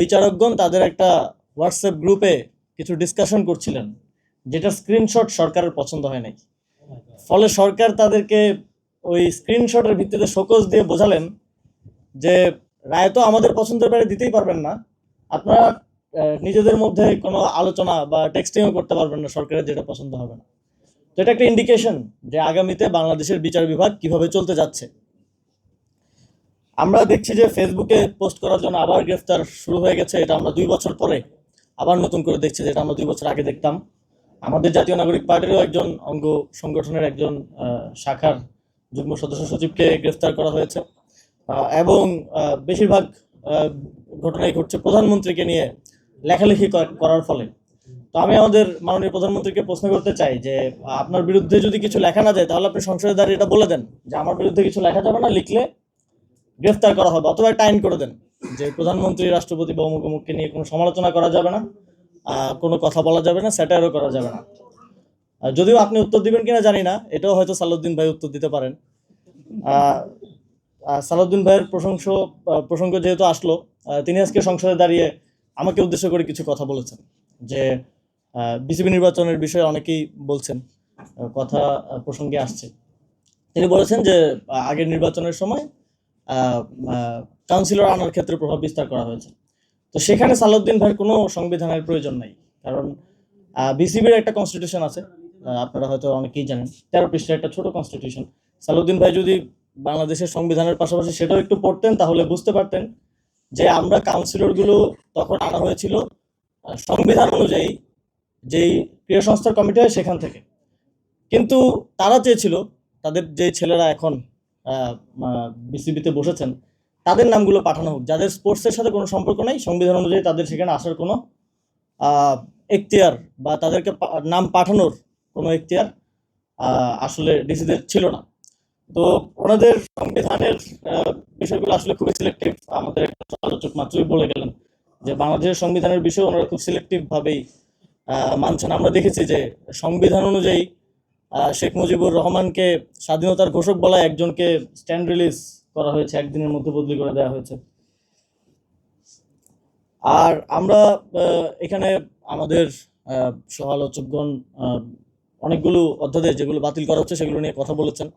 বিচারকগণ তাদের একটা হোয়াটসঅ্যাপ গ্রুপে কিছু ডিসকাশন করছিলেন, যেটা স্ক্রিনশট সরকারের পছন্দ হয় নাই। ফলে সরকার তাদেরকে ওই স্ক্রিনশটের ভিত্তিতে শোকজ দিয়ে বোঝালেন যে রায় তো আমাদের পছন্দের বাইরে দিতেই পারবেন না, আপনারা নিজেদের মধ্যে কোনো আলোচনা বা টেক্সটিংও করতে পারবেন না, সরকারের যেটা পছন্দ হবে না। তো এটা একটা ইন্ডিকেশন যে আগামীতে বাংলাদেশের বিচার বিভাগ কিভাবে চলতে যাচ্ছে। আমরা দেখছি যে ফেসবুকে পোস্ট করার জন্য আবার গ্রেফতার শুরু হয়ে গেছে। এটা আমরা 2 বছর পরে আবার নতুন করে দেখছি, যেটা আমরা 2 বছর আগে দেখতাম। আমাদের জাতীয় নাগরিক পার্টিরও একজন অঙ্গ সংগঠনের একজন শাখার যুগ্ম সদস্য সচিবকে গ্রেফতার করা হয়েছে, এবং বেশিরভাগ ঘটনাই ঘটছে প্রধানমন্ত্রীকে নিয়ে লেখালেখি করার ফলে। তো আমি আমাদের মাননীয় প্রধানমন্ত্রীকে প্রশ্ন করতে চাই যে আপনার বিরুদ্ধে যদি কিছু লেখা না যায়, তাহলে আপনি সংসদে দাঁড়িয়ে এটা বলে দেন যে আমার বিরুদ্ধে কিছু লেখা যাবে না, লিখলে গ্রেফতার করা হবে, অথবা একটা আইন করে দেন যে প্রধানমন্ত্রী, রাষ্ট্রপতি বা অমুক অমুককে নিয়ে কোনো সমালোচনা করা যাবে না, কোনো কথা বলা যাবে না, স্যাটায়ারও করা যাবে না। যদিও আপনি উত্তর দিবেন কিনা জানি না, এটাও হয়তো সালাউদ্দিন ভাই উত্তর দিতে পারেন। সালাউদ্দিন ভাইয়ের প্রসঙ্গ যেহেতু আসলো, তিনি আজকে সংসদে দাঁড়িয়ে আমাকে উদ্দেশ্য করে কিছু কথা বলেছেন যে বিসিবি নির্বাচনের বিষয়ে অনেকেই বলছেন, কথা প্রসঙ্গে আসছে। তিনি বলেছেন যে আগের নির্বাচনের সময় কাউন্সিলর আনার ক্ষেত্রে প্রভাব বিস্তার করা হয়েছে। তো সেখানে সালাউদ্দিন ভাইয়ের কোনো সংবিধানের প্রয়োজন নাই, কারণ বিসিবির একটা কনস্টিটিউশন আছে, আপনারা হয়তো অনেকেই জানেন, 13 পৃষ্ঠার একটা ছোট কনস্টিটিউশন। সালাউদ্দিন ভাই যদি বাংলাদেশের সংবিধানের পাশাপাশি সেটাও একটু পড়তেন, তাহলে বুঝতে পারতেন যে আমরা কাউন্সিলরগুলো তখন আনা হয়েছিল সংবিধান অনুযায়ী, যেই ক্রীড়া সংস্থার কমিটি হয় সেখান থেকে। কিন্তু তারা চেয়েছিল তাদের যে ছেলেরা এখন বিসিবিতে বসেছেন তাদের নামগুলো পাঠানো হোক, যাদের স্পোর্টসের সাথে কোনো সম্পর্ক নেই, সংবিধান অনুযায়ী তাদের সেখানে আসার কোনো এখতিয়ার বা তাদেরকে নাম পাঠানোর কোনো এখতিয়ার আসলে ডিসিদের ছিল না। তো ওনাদের সংবিধানের বিষয়গুলো আসলে খুবই সিলেক্টিভ। আমাদের একটা আলোচক মাত্রই বলে গেলেন যে বাংলাদেশের সংবিধানের বিষয়ে ওনারা খুব সিলেক্টিভ ভাবেই মানছেন। আমরা দেখেছি যে সংবিধান অনুযায়ী শেখ মুজিবুর রহমানকে স্বাধীনতার ঘোষক বলা একজনকে স্ট্যান্ড রিলিজ করা হয়েছে, একদিনের মধ্যে বদলি করে দেওয়া হয়েছে। আর আমরা এখানে আমাদের সহ আলোচকগণ অনেকগুলো অধ্যাদেশ যেগুলো বাতিল করা হচ্ছে সেগুলো নিয়ে কথা বলেছেন।